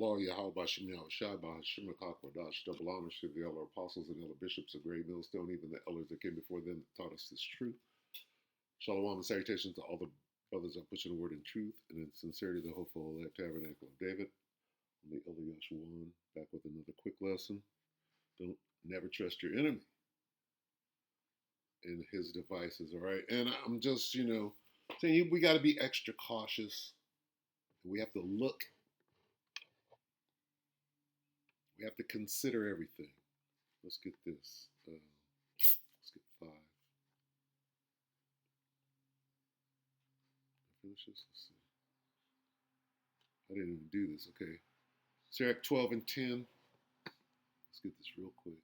Law Yahweh Bashim Shai Bahashim Dash, double honors to the elder apostles and elder bishops of Great Millstone, even the elders that came before them that taught us this truth. Shalom and salutations to all the brothers that push in the word in truth and in sincerity, the hopeful tabernacle of David. I'm the elder Yashuan, back with another quick lesson. Don't never trust your enemy and his devices, all right? And I'm just, saying we got to be extra cautious. We have to look. We have to consider everything. Let's get this. Let's get 5. Finish this. Let's see. I didn't even do this. Okay. Sirach 12 and 10. Let's get this real quick.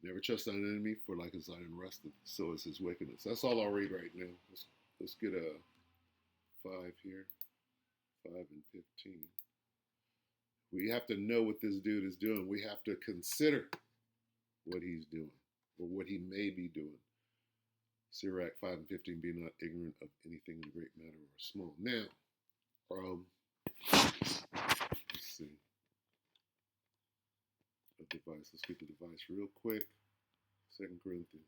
Never trust thine enemy, for like his iron rusteth, so is his wickedness. That's all I'll read right now. Let's get a 5 here. 5 and 15. We have to know what this dude is doing. We have to consider what he's doing or what he may be doing. Sirach 5 and 15, be not ignorant of anything in great matter or small. Now, let's see. A device. Let's get the device real quick. 2 Corinthians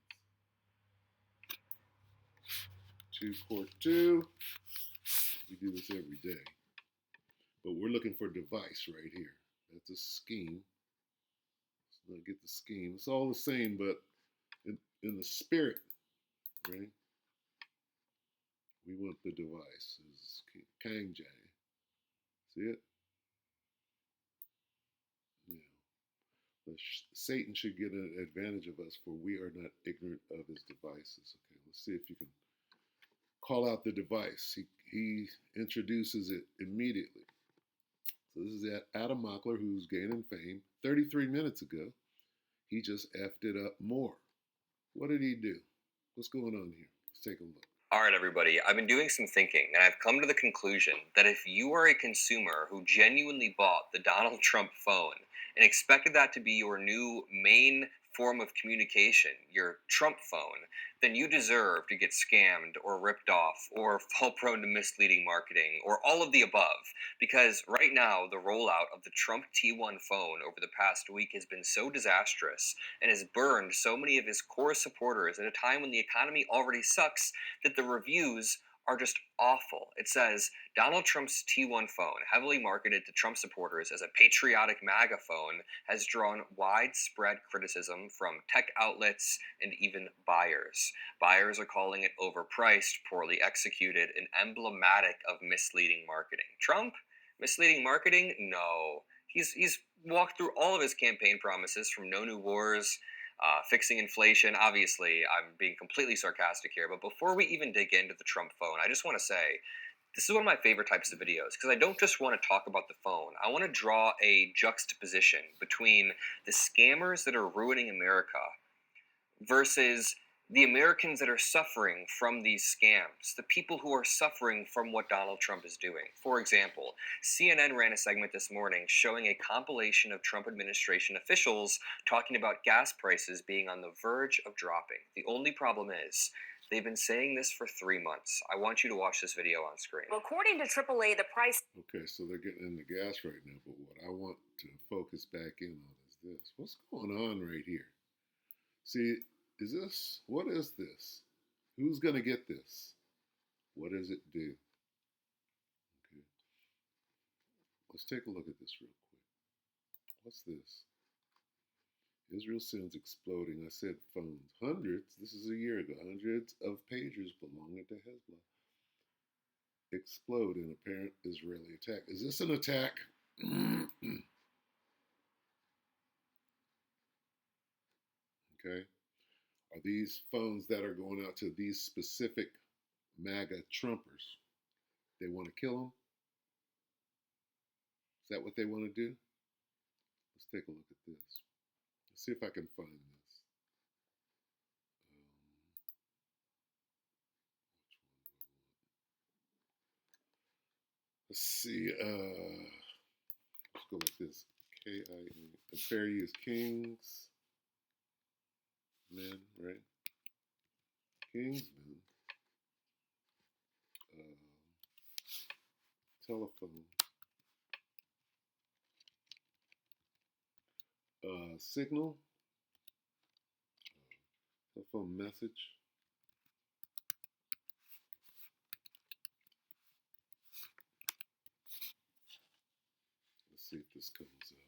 2 Court 2. We do this every day. But we're looking for device right here. That's a scheme. Let's not get the scheme. It's all the same, but in the spirit, right? We want the device. It's Kang Jai. See it? Yeah. Satan should get an advantage of us, for we are not ignorant of his devices. Okay, let's see if you can call out the device. He introduces it immediately. So this is Adam Mockler, who's gaining fame. 33 minutes ago, he just effed it up more. What did he do? What's going on here? Let's take a look. All right, everybody, I've been doing some thinking, and I've come to the conclusion that if you are a consumer who genuinely bought the Donald Trump phone and expected that to be your new main form of communication, your Trump phone, then you deserve to get scammed or ripped off or fall prone to misleading marketing or all of the above. Because right now, the rollout of the Trump T1 phone over the past week has been so disastrous and has burned so many of his core supporters at a time when the economy already sucks that the reviews are just awful. It says, Donald Trump's T1 phone, heavily marketed to Trump supporters as a patriotic MAGA phone, has drawn widespread criticism from tech outlets and even buyers. Buyers are calling it overpriced, poorly executed, and emblematic of misleading marketing. Trump? Misleading marketing? No. He's walked through all of his campaign promises, from no new wars, fixing inflation. Obviously, I'm being completely sarcastic here, but before we even dig into the Trump phone, I just want to say, this is one of my favorite types of videos, because I don't just want to talk about the phone. I want to draw a juxtaposition between the scammers that are ruining America versus the Americans that are suffering from these scams, the people who are suffering from what Donald Trump is doing. For example, CNN ran a segment this morning showing a compilation of Trump administration officials talking about gas prices being on the verge of dropping. The only problem is, they've been saying this for 3 months. I want you to watch this video on screen. Well, according to AAA, the price... Okay, so they're getting into gas right now, but what I want to focus back in on is this. What's going on right here? See, what is this? Who's going to get this? What does it do? Okay. Let's take a look at this real quick. What's this? Israel sends exploding. I said phones. Hundreds, this is a year ago, hundreds of pagers belonging to Hezbollah explode in apparent Israeli attack. Is this an attack? Okay. Are these phones that are going out to these specific MAGA Trumpers? They want to kill them? Is that what they want to do? Let's take a look at this. Let's see if I can find this. Let's see. Let's go like this. K-I-N. The fair use kings. Men, right? Kingsmen. Telephone. Signal, telephone message. Let's see if this comes up.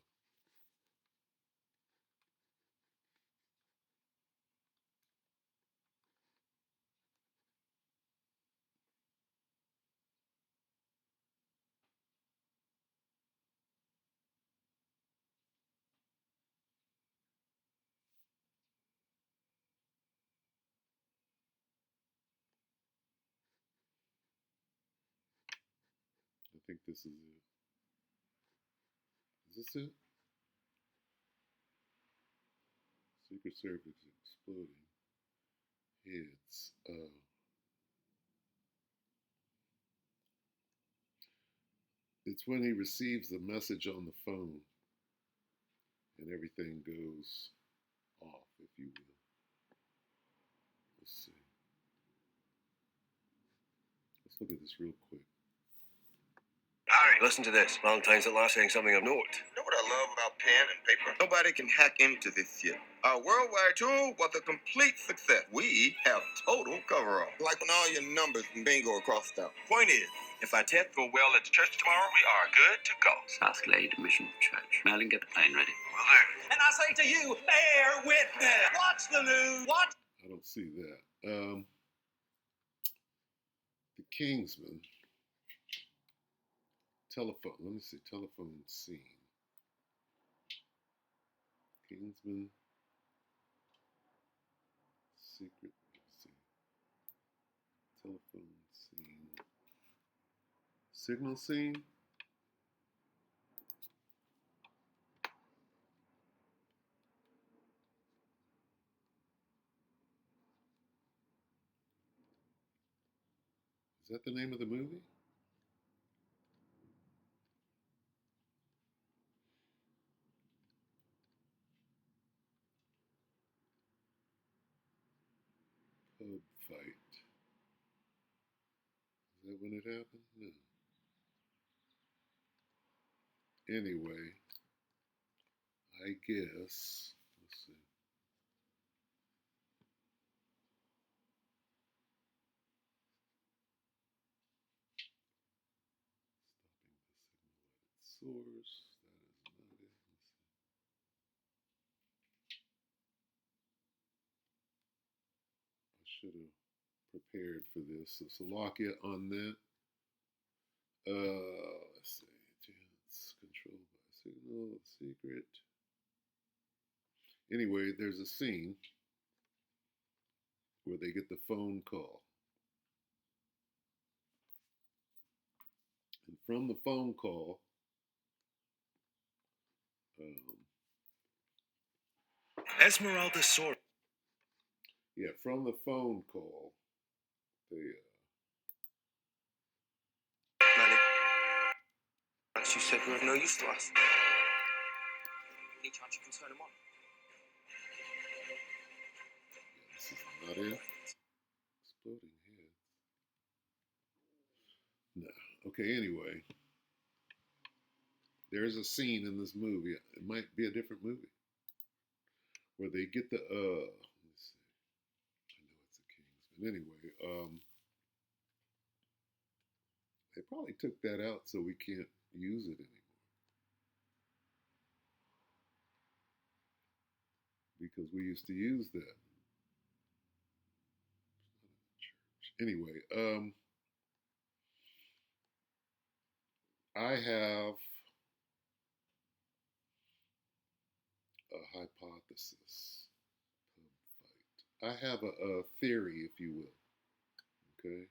I think this is it. Is this it? Secret Service exploding heads. It's when he receives the message on the phone and everything goes off, if you will. Let's see. Let's look at this real quick. Harry, listen to this. Valentine's at last saying something of note. You know what I love about pen and paper? Nobody can hack into this shit. Our worldwide tool was a complete success. We have total cover-up. Like when all your numbers can bingo across stuff. Point is, if our tests go well at the church tomorrow, we are good to go. South Glade Mission Church. Merlin, get the plane ready. Will do. And I say to you, bear with me. Watch the news. Watch. I don't see that. The Kingsman. Telephone. Let me see. Telephone scene. Kingsman. Secret. Let's see. Telephone scene. Signal scene. Is that the name of the movie? Pub fight. Is that when it happened? No. Anyway, I guess, let's see. Stopping the signal at its source. That is not it. I should have prepared for this. So Slovakia on that. Let's see. It's controlled by signal, secret. Anyway, there's a scene where they get the phone call. And from the phone call, Esmeralda Sword. yeah, from the phone call, they Manny, as you said, we're of no use to us. Any chance you can turn them on? this is not it. Exploding heads. No. Okay, anyway. There's a scene in this movie. It might be a different movie. Where they get the let's see. I know it's a Kingsman. Anyway, they probably took that out so we can't use it anymore. Because we used to use that. Anyway, I have a hypothesis. I have a theory, if you will. Okay.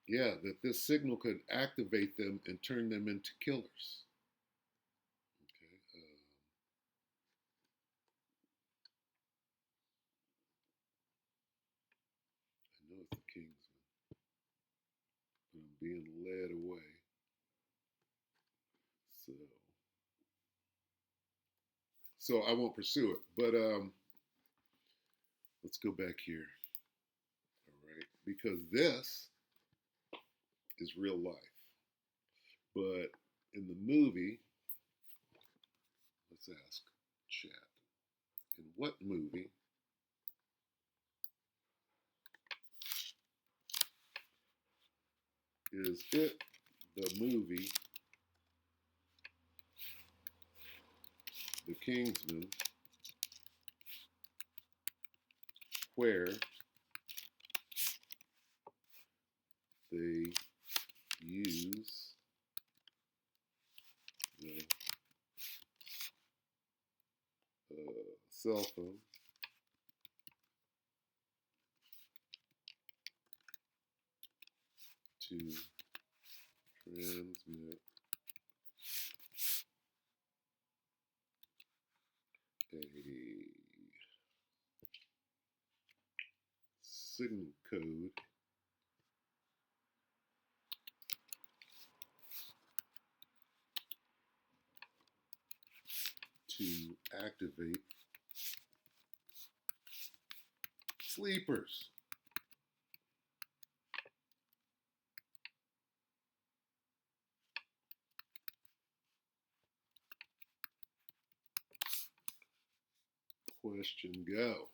Yeah, that this signal could activate them and turn them into killers. Okay. I know it's the Kingsman, but I'm being led away. So I won't pursue it. But let's go back here. All right, because this is real life. But in the movie, let's Let's ask chat. In what movie is it the movie The Kingsman where they use the cell phone to transmit a signal code to activate sleepers. Question go.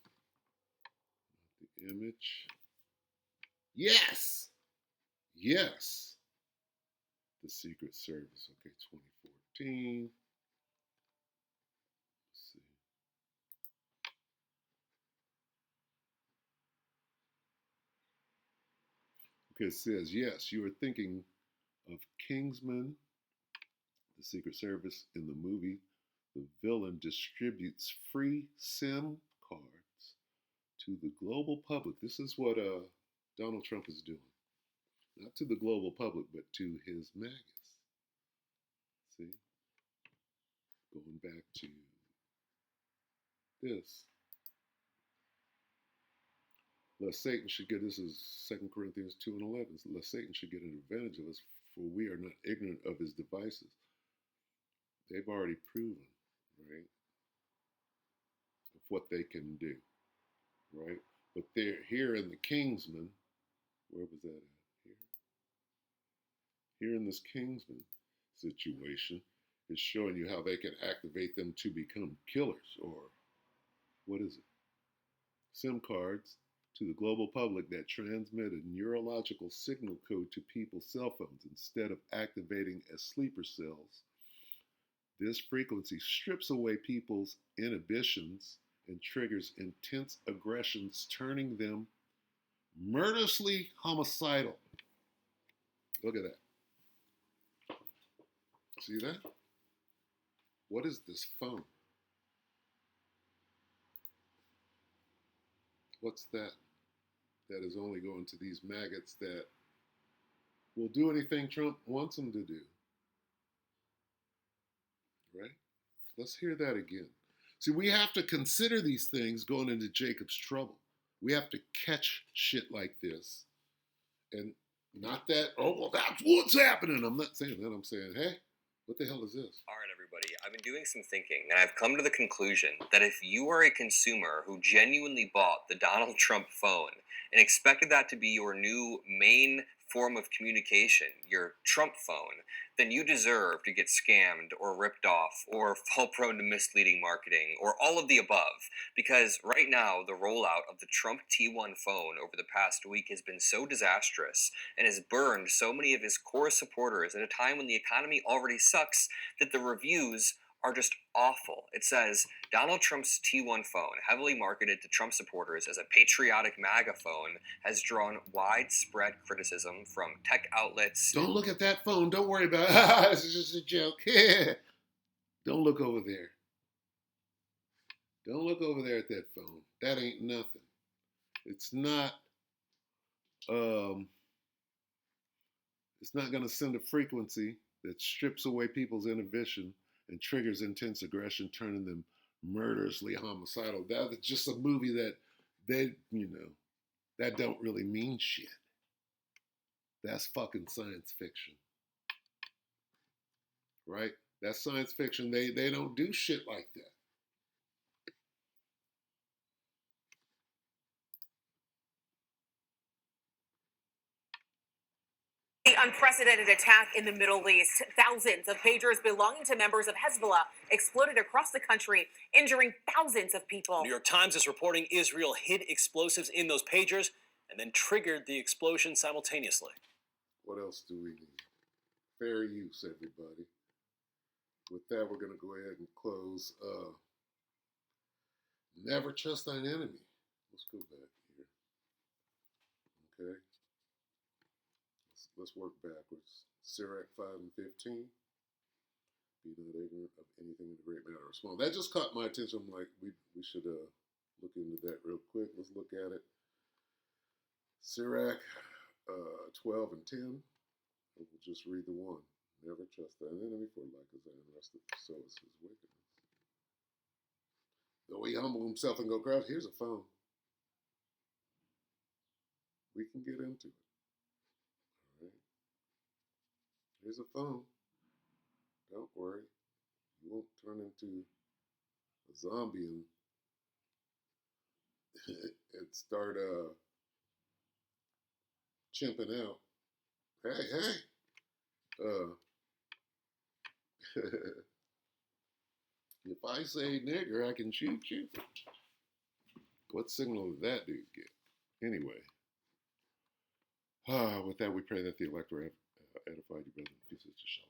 The image. Yes! Yes! The Secret Service. Okay, 2014. Let's see. Okay, it says, yes, you are thinking of Kingsman, the Secret Service. In the movie, the villain distributes free SIM cards to the global public. This is what Donald Trump is doing. Not to the global public, but to his MAGAs. See? Going back to this. Lest Satan should get, this is 2 Corinthians 2 and 11. Lest Satan should get an advantage of us, for we are not ignorant of his devices. They've already proven, right, of what they can do, right? But they're here in the Kingsman. Where was that at? Here in this Kingsman situation is showing you how they can activate them to become killers, or what is it? SIM cards to the global public that transmit a neurological signal code to people's cell phones instead of activating as sleeper cells. This frequency strips away people's inhibitions and triggers intense aggressions, turning them murderously homicidal. Look at that. See that? What is this phone? What's that? That is only going to these maggots that will do anything Trump wants them to do. Right? Let's hear that again. See, we have to consider these things going into Jacob's trouble. We have to catch shit like this. And not that, oh, well, that's what's happening. I'm not saying that. I'm saying, hey, what the hell is this? All right, everybody, I've been doing some thinking, and I've come to the conclusion that if you are a consumer who genuinely bought the Donald Trump phone and expected that to be your new main form of communication, your Trump phone, then you deserve to get scammed or ripped off or fall prone to misleading marketing or all of the above. Because right now, the rollout of the Trump T1 phone over the past week has been so disastrous and has burned so many of his core supporters at a time when the economy already sucks that the reviews are just awful. It says, Donald Trump's T1 phone, heavily marketed to Trump supporters as a patriotic MAGA phone, has drawn widespread criticism from tech outlets. Don't look at that phone. Don't worry about it. This is just a joke. Don't look over there. Don't look over there at that phone. That ain't nothing. It's not going to send a frequency that strips away people's inhibition and triggers intense aggression, turning them murderously homicidal. That's just a movie that they, that don't really mean shit. That's fucking science fiction. Right? That's science fiction. They don't do shit like that. unprecedented attack in the Middle East. Thousands of pagers belonging to members of Hezbollah exploded across the country, injuring thousands of people. New York Times is reporting Israel hid explosives in those pagers and then triggered the explosion simultaneously. What else do we need? Fair use, everybody. With that, we're going to go ahead and close. Never trust thine enemy. Let's go back here. Okay. Let's work backwards. Sirach 5 and 15. Be not ignorant of anything in the great matter or small. That just caught my attention. I'm like, we should look into that real quick. Let's look at it. Sirach 12 and 10. We'll just read the one. Never trust thine enemy, for like as I am rested, so is his wickedness. Though he humble himself and go crowd, here's a phone. We can get into it. All right. Here's a phone. Don't worry. You won't turn into a zombie and start chimping out. Hey. If I say nigger, I can shoot you. What signal did that dude get? Anyway. With that, we pray that the elector edified you, brother and sisters. Shalom.